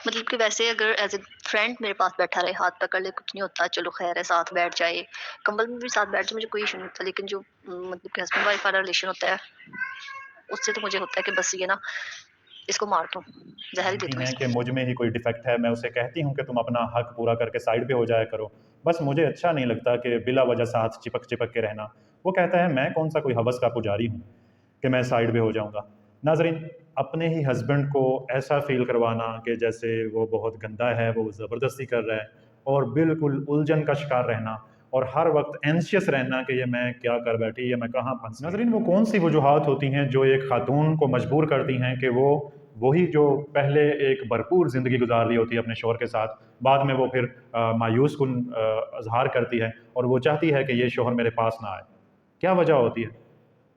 मतलब कि वैसे अगर एज़ अ फ्रेंड मेरे पास बैठा रहे, हाथ पकड़ ले, कुछ नहीं होता, चलो ख़ैर है, साथ बैठ जाए, कंबल में भी साथ बैठ जाए, मुझे कोई इश्यू नहीं होता। लेकिन जो मतलब कि हस्बैंड वाइफ वाला रिलेशन होता है, उससे तो मुझे होता है कि बस ये ना इसको मार दूँ, ज़हर ही दे जानती दूँ हैं कि इसको। मुझ में ही कोई डिफेक्ट है, मैं उसे कहती हूँ कि तुम अपना हक पूरा करके साइड पे हो जाया करो। बस मुझे अच्छा नहीं लगता कि बिला वजह साथ चिपक-चिपक के रहना। वो कहता है मैं कौन-सा कोई हवस का पुजारी हूँ कि मैं साइड पे हो जाऊँगा। नाज़रीन, अपने ही हस्बैंड को ऐसा फ़ील करवाना कि जैसे वो बहुत गंदा है, वो ज़बरदस्ती कर रहा है और बिल्कुल उलझन का शिकार रहना और हर वक़्त एंग्ज़ियस रहना कि ये मैं क्या कर बैठी, ये मैं कहाँ फँस गई। नाज़रीन, वो कौन-सी वजूहात होती हैं जो एक ख़ातून को मजबूर करती हैं कि वो वही जो पहले एक भरपूर ज़िंदगी गुजार रही होती है अपने शौहर के साथ, बाद में वो फिर मायूस कुन इज़हार करती है और वो चाहती है कि ये शौहर मेरे पास ना आए। क्या वजह होती है?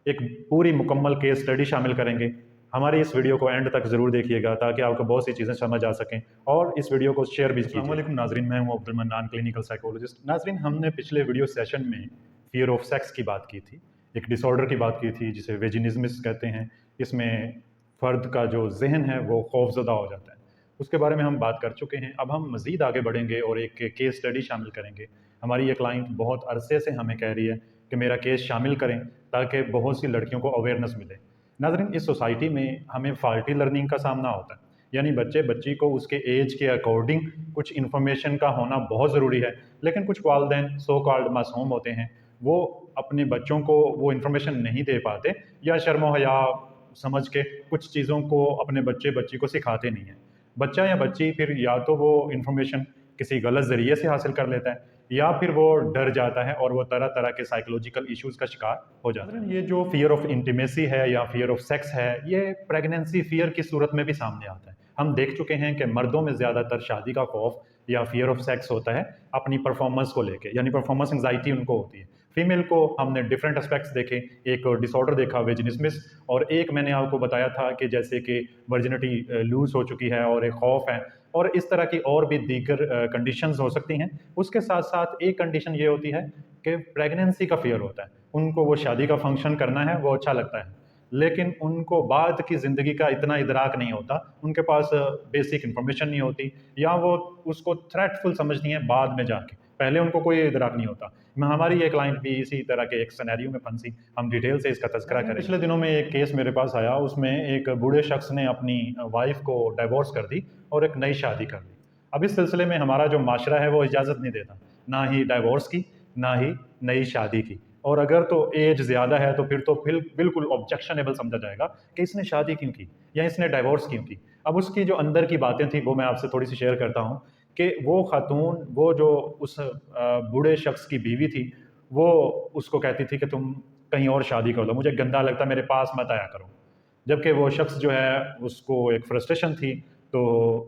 एक पूरी मुकम्मल केस स्टडी शामिल करेंगे। हमारी इस वीडियो को एंड तक ज़रूर देखिएगा ताकि आपको बहुत सी चीज़ें समझ आ सकें और इस वीडियो को शेयर भी कीजिए। अस्सलाम वालेकुम नाज़रीन, मैं हूँ अब्दुल मन्नान, क्लिनिकल साइकोलॉजिस्ट। नाज़रीन, हमने पिछले वीडियो सेशन में फ़ियर ऑफ सेक्स की बात की थी, एक डिसऑर्डर की बात की थी जिसे वेजिनिज़्मिस कहते हैं। इसमें फ़र्द का जो ज़हन है वो खौफ़ज़दा हो जाता है। उसके बारे में हम बात कर चुके हैं। अब हम मज़ीद आगे बढ़ेंगे और एक केस स्टडी शामिल करेंगे। हमारी ये क्लाइंट बहुत अरसे से हमें कह रही है कि मेरा केस शामिल करें ताकि बहुत सी लड़कियों को अवेयरनेस मिले। नाज़रीन, इस सोसाइटी में हमें फ़ाल्टी लर्निंग का सामना होता है, यानी बच्ची को उसके एज के अकॉर्डिंग कुछ इन्फॉर्मेशन का होना बहुत ज़रूरी है, लेकिन कुछ वालिदैन सो कॉल्ड मासूम होते हैं, वो अपने बच्चों को वो इन्फॉर्मेशन नहीं दे पाते या शर्म-ओ-हया समझ के कुछ चीज़ों को अपने बच्ची को सिखाते नहीं हैं। बच्चा या बच्ची फिर या तो वो इन्फॉर्मेशन किसी गलत ज़रिए से हासिल कर लेता है या फिर वो डर जाता है और वो तरह-तरह के साइकोलॉजिकल इश्यूज़ का शिकार हो जाता है। ये जो फ़ियर ऑफ इंटीमेसी है या फ़ियर ऑफ सेक्स है, ये प्रेगनेंसी फ़ियर की सूरत में भी सामने आता है। हम देख चुके हैं कि मर्दों में ज़्यादातर शादी का खौफ या फ़ियर ऑफ सेक्स होता है अपनी परफ़ॉर्मेंस को लेके, यानी परफ़ॉर्मेंस एंग्ज़ायटी उनको होती है। फीमेल को हमने डिफरेंट एस्पेक्ट्स देखे, एक डिसऑर्डर देखा वेजिनिस्मिस और एक मैंने आपको बताया था कि जैसे कि वर्जिनिटी लूज़ हो चुकी है और एक खौफ है और इस तरह की और भी दीगर कंडीशंस हो सकती हैं। उसके साथ-साथ एक कंडीशन ये होती है कि प्रेगनेंसी का फ़ियर होता है। उनको वो शादी का फंक्शन करना है, वो अच्छा लगता है। लेकिन उनको बाद की ज़िंदगी का इतना इदराक नहीं होता, उनके पास बेसिक इन्फॉर्मेशन नहीं होती या वो उसको थ्रेटफुल समझती हैं बाद में जाके, पहले उनको कोई इदराक नहीं होता। मैं हमारी ये क्लाइंट भी इसी तरह के एक सिनेरियो में फंसी, हम डिटेल से इसका तज़किरा करेंगे। पिछले दिनों में एक केस मेरे पास आया, उसमें एक बूढ़े शख्स ने अपनी वाइफ़ को डिवोर्स कर दी और एक नई शादी कर ली। अब इस सिलसिले में हमारा जो माशरा है वो इजाज़त नहीं देता, ना ही डिवोर्स की, ना ही नई शादी की। और अगर तो एज ज़्यादा है तो फिर बिल्कुल ऑब्जेक्शनेबल समझा जाएगा कि इसने शादी क्यों की या इसने डिवोर्स क्यों की। अब उसकी जो अंदर की बातें थी वो मैं आपसे थोड़ी-सी शेयर करता हूँ कि वो खातून, वो जो उस बूढ़े शख्स की बीवी थी, वो उसको कहती थी कि तुम कहीं और शादी कर लो, मुझे गंदा लगता है, मेरे पास मत आया करो। जबकि वो शख्स जो है उसको एक फ्रस्ट्रेशन थी, तो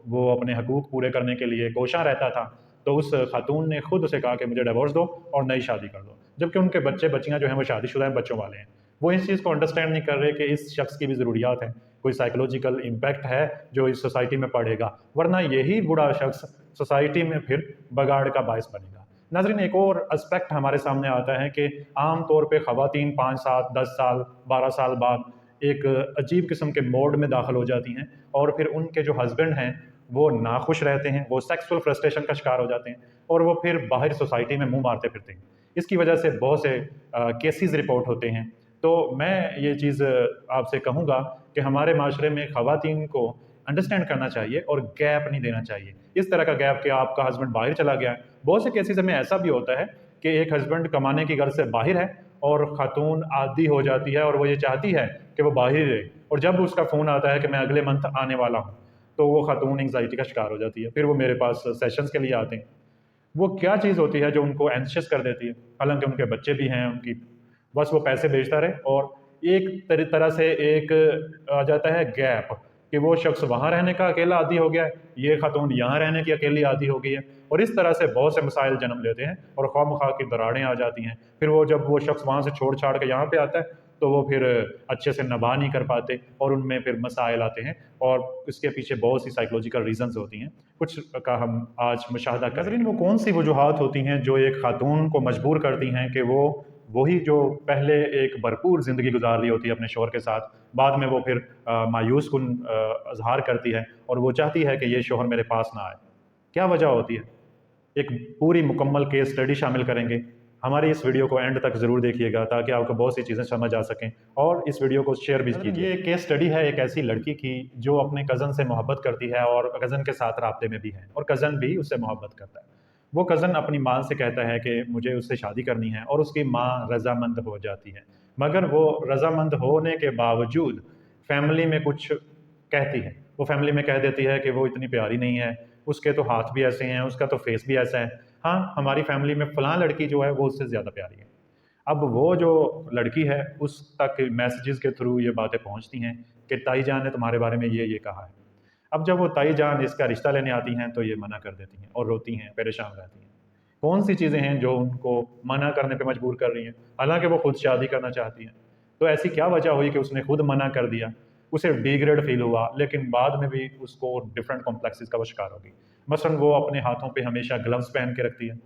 वो अपने हकूक़ पूरे करने के लिए कोशां रहता था। तो उस खातून ने खुद उसे कहा कि मुझे डिवोर्स दो और नई शादी कर दो। जबकि उनके बच्चे-बच्चियाँ जो हैं वो शादीशुदा हैं, बच्चों वाले हैं। वो इस चीज़ को अंडरस्टैंड नहीं कर रहे कि इस शख्स की भी ज़रूरियात हैं, कोई साइकोलॉजिकल इम्पैक्ट है जो इस सोसाइटी में पड़ेगा, वरना यही बूढ़ा शख्स सोसाइटी में फिर बगाड़ का बायस बनेगा। नाज़रीन, एक और एस्पेक्ट हमारे सामने आता है कि आम तौर पे ख़वातीन 5 साल, 10 साल, 12 साल बाद एक अजीब किस्म के मोड में दाखिल हो जाती हैं और फिर उनके जो हस्बैंड हैं, वो नाखुश रहते हैं, वो सेक्सुअल फ्रस्ट्रेशन का शिकार हो जाते हैं और वो फिर बाहर सोसाइटी में मुँह मारते फिरते हैं। इसकी वजह से बहुत से केसेज़ रिपोर्ट होते हैं। तो मैं ये चीज़ आपसे कहूँगा कि हमारे माशरे में ख़वातीन को अंडरस्टैंड करना चाहिए और गैप नहीं देना चाहिए। इस तरह का गैप कि आपका हस्बैंड बाहर चला गया है। बहुत से केसेज़ में ऐसा भी होता है कि एक हस्बैंड कमाने की गर्ज से बाहर है और खातून आदी हो जाती है और वो ये चाहती है कि वो बाहर ही रहे और जब उसका फ़ोन आता है कि मैं अगले मंथ आने वाला हूँ, तो वो खातून एंग्ज़ायटी का शिकार हो जाती है। फिर वो मेरे पास सेशंस के लिए आते हैं। वो क्या चीज़ होती है जो उनको एंग्ज़ियस कर देती है? हालाँकि उनके बच्चे भी हैं, उनकी बस वो पैसे भेजता रहे और एक तरह से एक आ जाता है गैप कि वो शख्स वहाँ रहने का अकेला आदी हो गया है, ये खातून यहाँ रहने की अकेली आदी हो गई है और इस तरह से बहुत से मसाइल जन्म लेते हैं और ख़्वाह-मख़्वाह की दरारें आ जाती हैं। फिर वो जब वो शख्स वहाँ से छोड़-छाड़ के यहाँ पे आता है, तो वो फिर अच्छे से निभा नहीं कर पाते और उनमें फिर मसाइल आते हैं और इसके पीछे बहुत सी साइकोलॉजिकल रीज़न्स होती हैं। कुछ का हम आज मुशाहदा करेंगे। नाज़रीन, वो कौन-सी वजूहात होती हैं जो एक खातून को मजबूर करती हैं कि वो वही जो पहले एक भरपूर ज़िंदगी गुजार रही होती है अपने शौहर के साथ, बाद में वो फिर मायूस कुन इज़हार करती है और वो चाहती है कि ये शौहर मेरे पास ना आए। क्या वजह होती है? एक पूरी मुकम्मल केस स्टडी शामिल करेंगे। हमारी इस वीडियो को एंड तक ज़रूर देखिएगा ताकि आपको बहुत सी चीज़ें समझ आ सकें और इस वीडियो को शेयर भी कीजिए। ये केस स्टडी है एक ऐसी लड़की की जो अपने कज़न से मोहब्बत करती है और कज़न के साथ राब्ते में भी है और कज़न भी उससे मोहब्बत करता है। वो कज़न अपनी माँ से कहता है कि मुझे उससे शादी करनी है और उसकी माँ रज़ामंद हो जाती है। मगर वो रज़ामंद होने के बावजूद फैमिली में कुछ कहती है। वो फैमिली में कह देती है कि वो इतनी प्यारी नहीं है, उसके तो हाथ भी ऐसे हैं, उसका तो फेस भी ऐसा है। हाँ, हमारी फैमिली में फ़लाँ लड़की जो है वो उससे ज़्यादा प्यारी है। अब वो जो लड़की है उस तक मैसेजेस के थ्रू ये बातें पहुँचती हैं कि ताई जान ने तुम्हारे बारे में ये कहा है। अब जब वो ताई जान इसका रिश्ता लेने आती हैं तो ये मना कर देती हैं और रोती हैं, परेशान रहती हैं। कौन-सी चीज़ें हैं जो उनको मना करने पे मजबूर कर रही हैं? हालाँकि वो खुद शादी करना चाहती हैं। तो ऐसी क्या वजह हुई कि उसने खुद मना कर दिया? उसे डिग्रेड फ़ील हुआ, लेकिन बाद में भी उसको डिफरेंट कॉम्प्लेक्सेस का वो शिकार हो गई। मसलन वो अपने हाथों पे हमेशा ग्लव्स पहन के रखती है।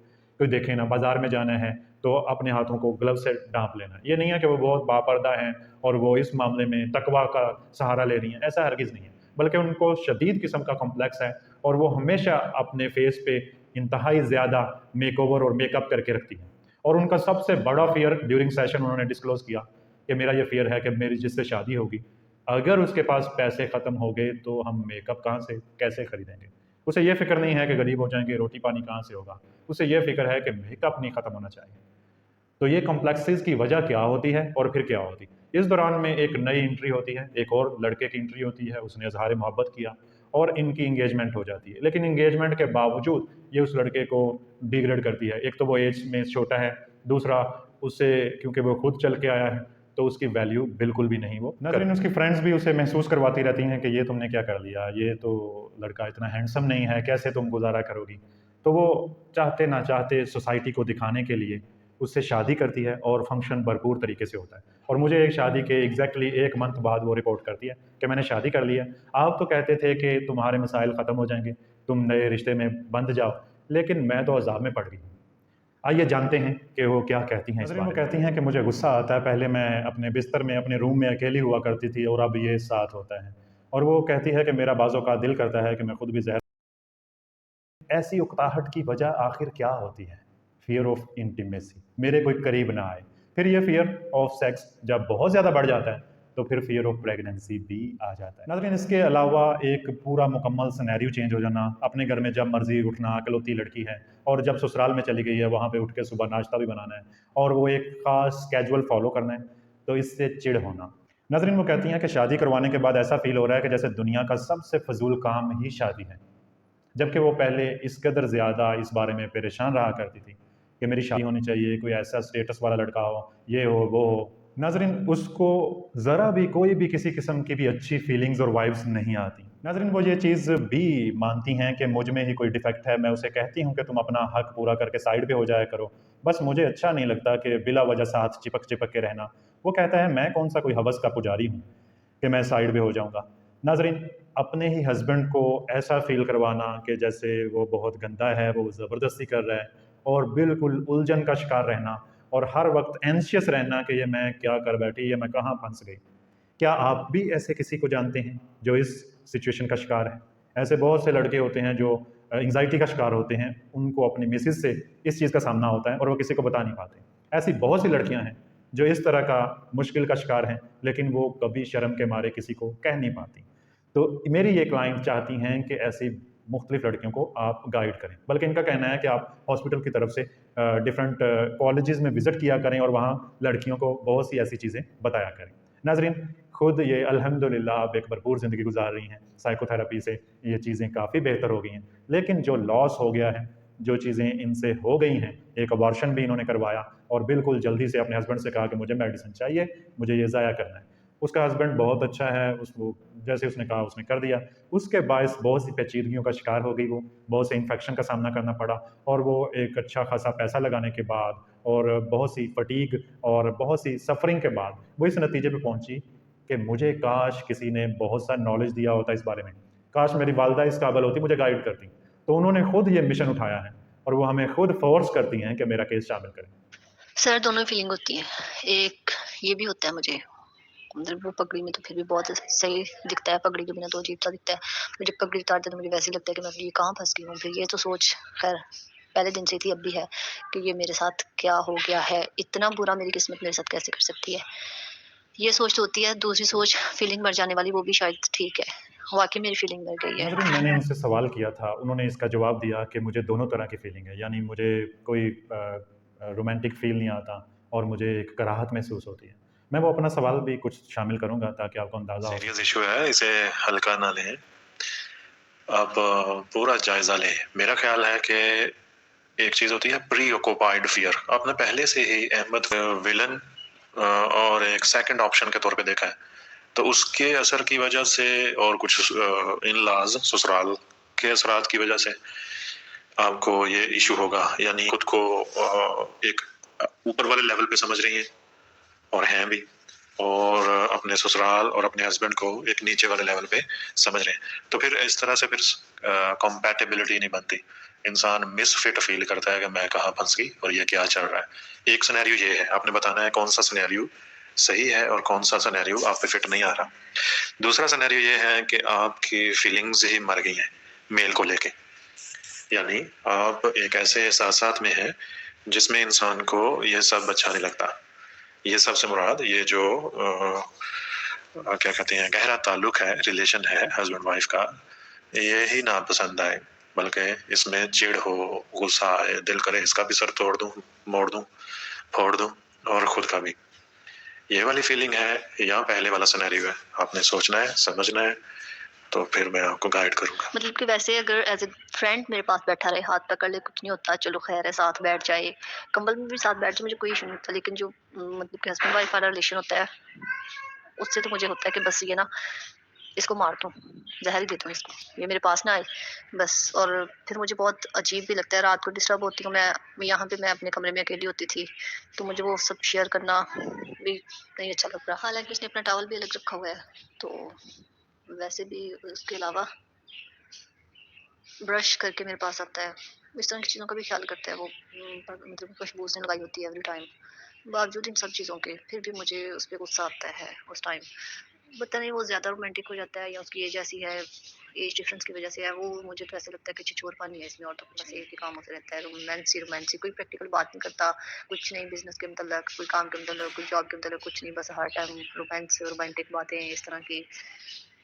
कोई देखे ना, बाज़ार में जाना है तो अपने हाथों को ग्लव्स से ढाँप लेना। ये नहीं है कि वो बहुत बापर्दा हैं और वो इस मामले में तकवा का सहारा ले रही हैं, ऐसा हरगिज़ नहीं है। बल्कि उनको शदीद किस्म का कॉम्प्लेक्स है और वो हमेशा अपने फेस पे इंतहाई ज़्यादा मेकओवर और मेकअप करके रखती हैं। और उनका सबसे बड़ा फ़ियर ड्यूरिंग सेशन उन्होंने डिस्क्लोज़ किया कि मेरा ये फ़ियर है कि मेरी जिससे शादी होगी, अगर उसके पास पैसे ख़त्म हो गए तो हम मेकअप कहाँ से कैसे खरीदेंगे? उसे ये फ़िक्र नहीं है कि गरीब हो जाएँगे, रोटी-पानी कहाँ से होगा? उसे ये फ़िक्र है कि मेकअप नहीं ख़त्म होना चाहिए। तो ये कॉम्प्लेक्सेस की वजह क्या होती है और फिर क्या होती है? इस दौरान में एक नई एंट्री होती है, एक और लड़के की एंट्री होती है, उसने इज़हार मोहब्बत किया और इनकी एंगेजमेंट हो जाती है। लेकिन एंगेजमेंट के बावजूद ये उस लड़के को डिग्रेड करती है। एक तो वो एज में छोटा है, दूसरा उससे क्योंकि वो खुद चल के आया है, तो उसकी वैल्यू बिल्कुल भी नहीं वो नाज़रीन उसकी फ्रेंड्स भी उसे महसूस करवाती रहती हैं कि ये तुमने क्या कर लिया? ये तो लड़का इतना हैंडसम नहीं है, कैसे तुम गुज़ारा करोगी? तो वो चाहते ना चाहते सोसाइटी को दिखाने के लिए उससे शादी करती है और फंक्शन भरपूर तरीके से होता है। और मुझे एक शादी के एग्ज़ैक्टली 1 मंथ बाद वो रिपोर्ट करती है कि मैंने शादी कर ली है। आप तो कहते थे कि तुम्हारे मसाइल ख़त्म हो जाएँगे, तुम नए रिश्ते में बंध जाओ, लेकिन मैं तो अज़ाब में पड़ गई हूँ। आइए जानते हैं कि वो क्या कहती हैं इस बारे में। वो कहती हैं कि मुझे गुस्सा आता है, पहले मैं अपने बिस्तर में, अपने रूम में अकेली हुआ करती थी और अब ये साथ होता है। और वो कहती है कि मेरा बाज़ औक़ात दिल करता है कि मैं खुद भी ज़हर ऐसी उकताहट की वजह आखिर क्या होती है? फ़ियर ऑफ इंटीमेसी, मेरे कोई करीब ना आए। फिर ये फ़ियर ऑफ सेक्स जब बहुत ज़्यादा बढ़ जाता है, तो फिर फ़ियर ऑफ प्रेगनेंसी भी आ जाता है। नाज़रीन इसके अलावा एक पूरा मुकम्मल सिनेरियो चेंज हो जाना, अपने घर में जब मर्ज़ी उठना, इकलौती लड़की है और जब ससुराल में चली गई है, वहाँ पे उठ के सुबह नाश्ता भी बनाना है और वो एक ख़ास स्केड्यूल फ़ॉलो करना है, तो इससे चिढ़ होना। नाज़रीन वो कहती हैं कि शादी करवाने के बाद ऐसा फ़ील हो रहा है कि जैसे दुनिया का सबसे फ़िज़ूल काम ही शादी है। जबकि वो पहले इस कदर ज़्यादा इस बारे में परेशान रहा करती थी कि मेरी शादी होनी चाहिए, कोई ऐसा स्टेटस वाला लड़का हो, ये हो, वो हो। नाज़रीन उसको ज़रा भी कोई भी किसी किस्म की भी अच्छी फीलिंग्स और वाइब्स नहीं आती। नाज़रीन वो ये चीज़ भी मानती हैं कि मुझ में ही कोई डिफेक्ट है, मैं उसे कहती हूँ कि तुम अपना हक पूरा करके साइड पे हो जाया करो। बस मुझे अच्छा नहीं लगता कि बिला वजह साथ चिपक-चिपक के रहना। वो कहता है मैं कौन-सा कोई हवस का पुजारी हूँ कि मैं साइड पे हो जाऊँगा। नाज़रीन अपने ही हस्बैंड को ऐसा फ़ील करवाना कि जैसे वो बहुत गंदा है, वो ज़बरदस्ती कर रहा है और बिल्कुल उलझन का शिकार रहना और हर वक़्त एंग्ज़ियस रहना कि ये मैं क्या कर बैठी, ये मैं कहाँ फँस गई। क्या आप भी ऐसे किसी को जानते हैं जो इस सिचुएशन का शिकार है? ऐसे बहुत से लड़के होते हैं जो एंग्ज़ायटी का शिकार होते हैं, उनको अपनी मिसेज़ से इस चीज़ का सामना होता है और वो किसी को बता नहीं पाते। ऐसी बहुत सी लड़कियाँ हैं जो इस तरह का मुश्किल का शिकार हैं, लेकिन वो कभी शर्म के मारे किसी को कह नहीं पाती। तो मेरी ये क्लाइंट चाहती हैं कि ऐसी मुख्तलिफ लड़कियों को आप गाइड करें। बल्कि इनका कहना है कि आप हॉस्पिटल की तरफ से डिफरेंट कॉलेजेस में विज़िट किया करें और वहाँ लड़कियों को बहुत सी ऐसी चीज़ें बताया करें। नाज़रीन खुद ये अल्हम्दुलिल्लाह अब एक भरपूर ज़िंदगी गुज़ार रही हैं। साइकोथेरेपी से ये चीज़ें काफ़ी बेहतर हो गई हैं। लेकिन जो लॉस हो गया है, जो चीज़ें इनसे हो गई हैं, एक अबॉर्शन भी इन्होंने करवाया और बिल्कुल जल्दी से अपने हस्बैंड से कहा कि मुझे मेडिसिन चाहिए, मुझे ये ज़ाया करना है। उसका हस्बैंड बहुत अच्छा है, उसको जैसे उसने कहा उसने कर दिया। उसके बायस बहुत सी पेचीदगियों का शिकार हो गई वो, बहुत से इन्फेक्शन का सामना करना पड़ा और वो एक अच्छा खासा पैसा लगाने के बाद और बहुत सी फटीग और बहुत सी सफ़रिंग के बाद वो इस नतीजे पे पहुँची कि मुझे काश किसी ने बहुत सा नॉलेज दिया होता इस बारे में। काश मेरी वालिदा इस काबिल होती, मुझे गाइड करती। तो उन्होंने खुद ये मिशन उठाया है और वो हमें खुद फ़ोर्स करती हैं कि मेरा केस शामिल करें। सर दोनों फीलिंग होती है। एक ये भी होता है मुझे, मतलब वो पगड़ी में तो फिर भी बहुत सही दिखता है, पगड़ी के बिना तो अजीब-सा दिखता है। फिर जब पगड़ी उतारते हैं तो मुझे वैसे ही लगता है कि मैं ये कहाँ फँस गई हूँ। फिर ये तो सोच ख़ैर पहले दिन से थी, अब भी है कि ये मेरे साथ क्या हो गया है? इतना बुरा मेरी किस्मत मेरे साथ कैसे कर सकती है? ये सोच तो होती है, दूसरी सोच फीलिंग मर जाने वाली वो भी शायद ठीक है। वाक़ई मेरी फीलिंग मर गई है। नाज़रीन, मैंने उनसे सवाल किया था, उन्होंने इसका जवाब दिया कि मुझे दोनों तरह की फ़ीलिंग है, यानी मुझे कोई रोमांटिक फ़ील नहीं आता और मुझे एक कराहत महसूस होती है। मैं वो अपना सवाल भी कुछ शामिल करूँगा ताकि आपको अंदाज़ा हो सीरियस सके। इशू है, इसे हल्का ना लें। आप पूरा जायजा लें। मेरा ख्याल है कि एक चीज होती है प्री ऑक्युपाइड फियर। आपने पहले से ही अहमद विलन और एक सेकंड ऑप्शन के तौर पे देखा है, तो उसके असर की वजह से और कुछ इन लॉज ससुराल के असरात की वजह से आपको ये इशू होगा। यानी खुद को एक ऊपर वाले लेवल पे समझ रही हैं और हैं भी, और अपने ससुराल और अपने हस्बैंड को एक नीचे वाले लेवल पे समझ रहे हैं। तो फिर इस तरह से फिर कंपैटिबिलिटी नहीं बनती। इंसान मिसफिट फील करता है कि मैं कहाँ फंस गई और ये क्या चल रहा है। एक सिनेरियो ये है, आपने बताना है कौन सा सिनेरियो सही है और कौन सा सिनेरियो आप पे फिट नहीं आ रहा। दूसरा सिनेरियो ये है कि आपकी फीलिंग्स ही मर गई हैं मेल को लेके, यानी आप एक ऐसे एहसासात में हैं जिसमें इंसान को यह सब अच्छा नहीं लगता। ये सबसे मुराद ये जो क्या कहते हैं गहरा ताल्लुक है, रिलेशन है हस्बैंड वाइफ का, ये ही ना पसंद आए, बल्कि इसमें चिढ़ हो, गुस्सा आए, दिल करे इसका भी सर तोड़ दूं, मोड़ दूं, फोड़ दूं, और खुद का भी। ये वाली फीलिंग है या पहले वाला सिनेरियो है? आपने सोचना है, समझना है, तो फिर मैं आपको गाइड करूंगा। मतलब कि वैसे अगर एज़ अ फ्रेंड मेरे पास बैठा रहे, हाथ पकड़ ले, कुछ नहीं होता, चलो ख़ैर है, साथ बैठ जाए, कंबल में भी साथ बैठ जाए, मुझे कोई इश्यू नहीं होता। लेकिन जो मतलब कि हस्बैंड वाइफ वाला रिलेशन होता है, उससे तो मुझे होता है कि बस ये ना इसको मार दूँ, ज़हर ही दे दूँ इसको, ये मेरे पास ना आए बस। और फिर मुझे बहुत अजीब भी लगता है, रात को डिस्टर्ब होती हूँ मैं, यहाँ पे मैं अपने कमरे में अकेली होती थी, तो मुझे वो सब शेयर करना भी नहीं अच्छा लग रहा। हालाँकि उसने अपना टॉवल भी अलग रखा हुआ है, तो वैसे भी उसके अलावा ब्रश करके मेरे पास आता है। इस तरह की चीज़ों का भी ख़्याल करता है वो, मतलब खुशबू उसने लगाई होती है एवरी टाइम। बावजूद इन सब चीज़ों के फिर भी मुझे उस पे गुस्सा आता है उस टाइम। पता नहीं वो ज़्यादा रोमांटिक हो जाता है या उसकी एज ऐसी है, एज डिफरेंस की वज़ह से है वो। मुझे तो ऐसा लगता है कि छिछोरपन ही है इसमें, और तो बस एक ही काम होता रहता है, रोमांस ही रोमांस ही, कोई प्रैक्टिकल बात नहीं करता, कुछ नहीं बिज़नेस के मतलब, कोई काम के मतलब, कोई जॉब के मतलब, कुछ नहीं, बस हर टाइम रोमांस, रोमांटिक बातें इस तरह की।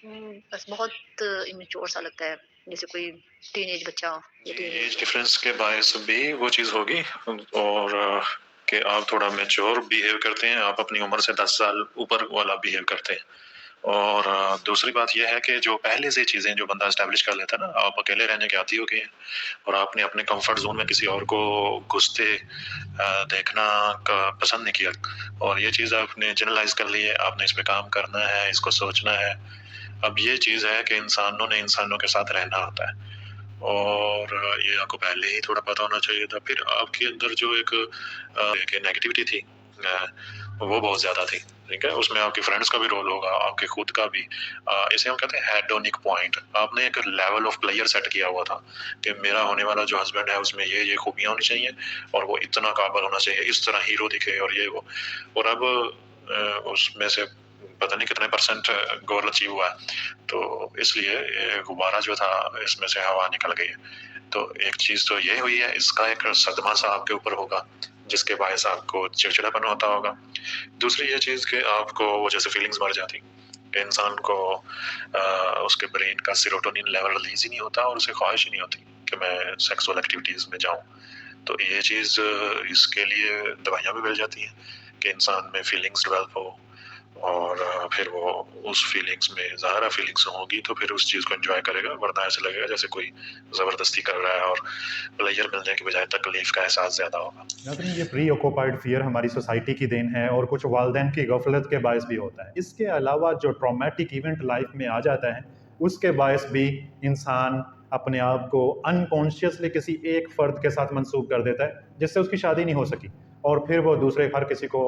बस बहुत इमेच्योर सा लगता है, जैसे कोई टीनेज बच्चा या एज टीनेज। डिफरेंस के बायस भी वो चीज़ होगी, और कि आप थोड़ा मैच्योर बिहेव करते हैं, आप अपनी उम्र से 10 साल ऊपर वाला बिहेव करते हैं। और दूसरी बात यह है कि जो पहले से चीज़ें जो बंदा एस्टेब्लिश कर लेता है ना, आप अकेले रहने के आदी हो गए हैं और आपने अपने कंफर्ट जोन में किसी और को घुसते देखना का पसंद नहीं किया, और ये चीज़ आपने जनरलाइज कर ली है, आपने इस पे काम करना है, इसको सोचना है। अब ये चीज़ है कि इंसानों ने इंसानों के साथ रहना होता है, और ये आपको पहले ही थोड़ा पता होना चाहिए था। फिर आपके अंदर जो एक नेगेटिविटी थी, वो बहुत ज़्यादा थी, ठीक है? उसमें आपके फ्रेंड्स का भी रोल होगा, आपके खुद का भी। इसे हम कहते हैं हेडोनिक पॉइंट। आपने एक लेवल ऑफ प्लेयर सेट किया हुआ था कि मेरा होने वाला जो हस्बैंड है उसमें ये खूबियाँ होनी चाहिए और वो इतना काबिल होना चाहिए, इस तरह हीरो दिखे और ये वो। और अब उसमें से पता नहीं कितने परसेंट गोल अचीव हुआ है, तो इसलिए ये गुब्बारा जो था इसमें से हवा निकल गई है। तो एक चीज़ तो ये हुई है, इसका एक सदमा सा आपके ऊपर होगा जिसके बायस आपको चिड़चिड़ापन होता होगा। दूसरी ये चीज़ कि आपको वो जैसे फीलिंग्स मर जाती कि इंसान को उसके ब्रेन का सेरोटोनिन लेवल रिलीज ही नहीं होता और उसे ख्वाहिश ही नहीं होती कि मैं सेक्सुअल एक्टिविटीज़ में जाऊँ। तो ये चीज़ इसके लिए दवाइयाँ भी मिल जाती हैं कि इंसान में फीलिंग्स डेवलप हो, और फिर वो उस फीलिंग्स में ज़ाहिर फीलिंग्स होंगी तो फिर उस चीज़ को एंजॉय करेगा, वरना ऐसे लगेगा जैसे कोई ज़बरदस्ती कर रहा है और प्लेजर मिलने की बजाय तकलीफ का एहसास ज़्यादा होगा। नाज़रीन, ये प्री ऑक्युपाइड फ़ियर हमारी सोसाइटी की देन है और कुछ वालिदैन की गफलत के बायस भी होता है। इसके अलावा जो ट्रॉमेटिक इवेंट लाइफ में आ जाता है, उसके बायस भी इंसान अपने आप को अनकॉन्शियसली किसी एक फ़र्द के साथ मंसूब कर देता है, जिससे उसकी शादी नहीं हो सकी। और फिर वो दूसरे हर किसी को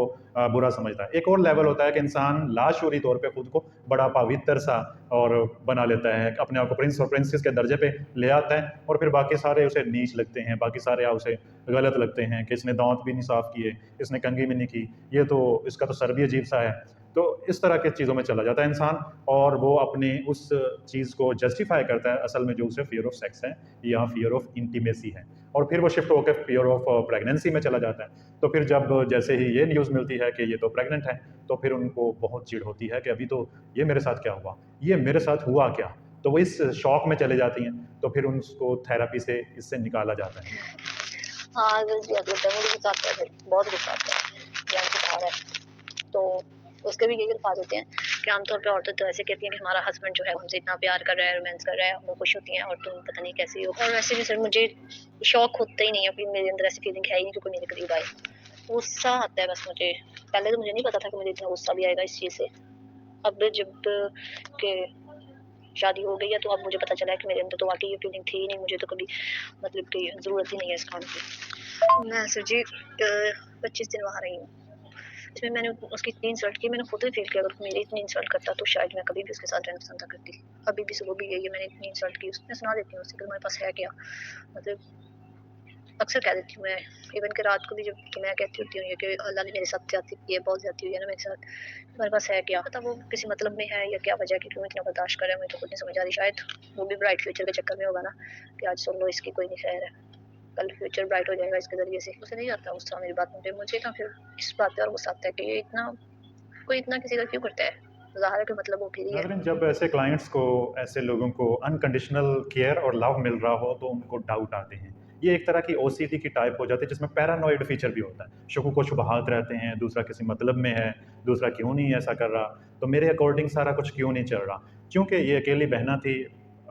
बुरा समझता है। एक और लेवल होता है कि इंसान लाशऊरी तौर पे खुद को बड़ा पवित्र सा और बना लेता है, अपने आप को प्रिंस और प्रिंसेस के दर्जे पे ले आता है, और फिर बाकी सारे उसे नीच लगते हैं, बाकी सारे उसे गलत लगते हैं कि इसने दांत भी नहीं साफ किए, इसने कंघी भी नहीं की, ये तो इसका तो सर भी अजीब सा है। तो इस तरह की चीज़ों में चला जाता है इंसान, और वो अपनी उस चीज़ को जस्टिफाई करता है असल में जो उसे फियर ऑफ सेक्स है या फियर ऑफ इंटीमेसी है, और फिर वो शिफ्ट होकर फियर ऑफ प्रेगनेंसी में चला जाता है। तो फिर जब जैसे ही ये न्यूज़ मिलती है कि ये तो प्रेग्नेंट है, तो फिर उनको बहुत चिढ़ होती है कि अभी तो ये मेरे साथ क्या हुआ, ये मेरे साथ हुआ क्या। तो वो इस शॉक में चले जाती हैं, तो फिर उनको थेरेपी से इससे निकाला जाता है। हाँ, मुझे भी गुस्सा आता है, बहुत गुस्सा आता है, जान से बाहर है। तो उसके भी यही अल्फाज होते हैं कि आमतौर पे औरतें तो ऐसे कहती हैं कि हमारा हस्बैंड जो है हमसे इतना प्यार कर रहा है, रोमांस कर रहा है, वो खुश होती हैं और तुम पता नहीं कैसी हो। और वैसे भी सर मुझे शौक होता ही नहीं है, कि मेरे अंदर ऐसी फीलिंग है ही नहीं कि कोई मेरे करीब आए। गुस्सा आता है बस मुझे। पहले तो मुझे नहीं पता था कि मुझे इतना गुस्सा भी आएगा इस चीज़ से। अब जब के शादी हो गई है तो अब मुझे पता चला है कि मेरे अंदर तो वाक़ई ये फीलिंग थी ही नहीं, मुझे तो कभी मतलब कि ज़रूरत ही नहीं है इस काम की। मैं सर जी 25 दिन वहाँ रही हूँ। इसमें मैंने उसकी इतनी इंसल्ट की, मैंने खुद ही फ़ील किया अगर मेरी इतनी इंसल्ट करता तो शायद मैं कभी भी उसके साथ रहना पसंद ना करती। अभी भी सुबह भी यही है, मैंने इतनी इंसल्ट की, मैं सुना देती हूँ उसे कि तुम्हारे पास है क्या? मतलब अक्सर कह देती हूँ मैं, इवन कि रात को भी जब कि मैं कहती होती हूँ ये कि अल्लाह ने मेरे साथ ज़्यादती की है, बहुत ज़्यादती हुई है ना मेरे साथ, तुम्हारे पास है क्या? पता वो किसी मतलब में है या क्या वजह है कि क्यों इतना बर्दाश्त कर रहा है, मुझे तो खुद नहीं समझ आ रही। शायद वो भी ब्राइट फ्यूचर के चक्कर में होगा ना कि आज सुन लो इसकी कोई नहीं खैर है, कल फ्यूचर ब्राइट हो जाएगा इसके ज़रिए से। उसे नहीं आता गुस्सा मेरी बातों पे, मुझे ना फिर इस बात पे और गुस्सा आता है कि ये इतना कोई इतना किसी का क्यों करता है? ज़ाहिर है कि मतलब वो फिर ही है। नाज़रीन, जब ऐसे क्लाइंट्स को, ऐसे लोगों को अनकंडीशनल केयर और लव मिल रहा हो तो उनको डाउट आते हैं। ये एक तरह की ओसीडी की टाइप हो जाती है जिसमें पैरानॉइड फीचर भी होता है। शुकूक व शुबहात रहते हैं, दूसरा किसी मतलब में है, दूसरा क्यों नहीं ऐसा कर रहा, तो मेरे अकॉर्डिंग सारा कुछ क्यों नहीं चल रहा। क्योंकि ये अकेली बहना थी,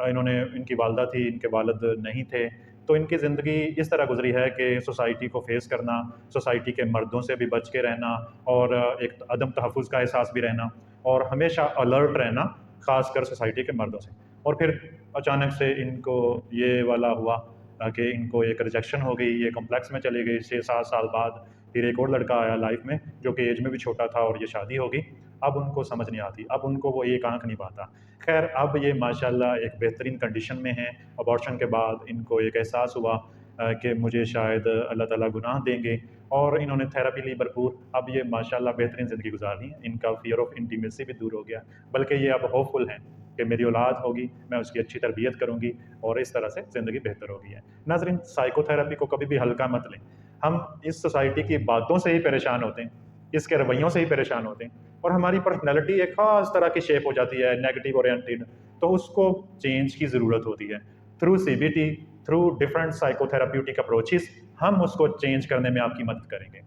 इन्होंने, इनकी वालदा थी, इनके वालिद नहीं थे, तो इनकी ज़िंदगी इस तरह गुजरी है कि सोसाइटी को फेस करना, सोसाइटी के मर्दों से भी बच के रहना, और एक अदम तहफ़्फ़ुज़ का एहसास भी रहना, और हमेशा अलर्ट रहना, ख़ासकर सोसाइटी के मर्दों से। और फिर अचानक से इनको ये वाला हुआ कि इनको एक रिजेक्शन हो गई, ये कॉम्प्लेक्स में चली गई। 6-7 साल बाद फिर एक और लड़का आया लाइफ में जो कि एज में भी छोटा था, और ये शादी हो गई। अब उनको समझ नहीं आती, अब उनको वो एक आँख नहीं पाता। खैर, अब ये माशाल्लाह एक बेहतरीन कंडीशन में हैं। अबॉर्शन के बाद इनको एक एहसास हुआ कि मुझे शायद अल्लाह ताला गुनाह देंगे, और इन्होंने थेरेपी ली भरपूर। अब ये माशाल्लाह बेहतरीन ज़िंदगी गुजार रही हैं, इनका फ़ियर ऑफ इंटीमेसी भी दूर हो गया, बल्कि ये अब होपफुल हैं कि मेरी औलाद होगी, मैं उसकी अच्छी तरबियत करूँगी, और इस तरह से ज़िंदगी बेहतर होगी है। नाज़रीन, साइकोथेरेपी को कभी भी हल्का मत लें। हम इस सोसाइटी की बातों से ही परेशान होते हैं, इसके रवैयों से ही परेशान होते हैं, और हमारी पर्सनैलिटी एक ख़ास तरह की शेप हो जाती है, नेगेटिव ओरिएंटेड, तो उसको चेंज की ज़रूरत होती है। Through CBT, through different psychotherapeutic approaches हम उसको चेंज करने में आपकी मदद करेंगे।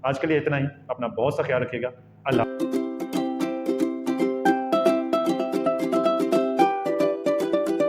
आज के लिए इतना ही। अपना बहुत सा ख्याल रखिएगा। अल्लाह।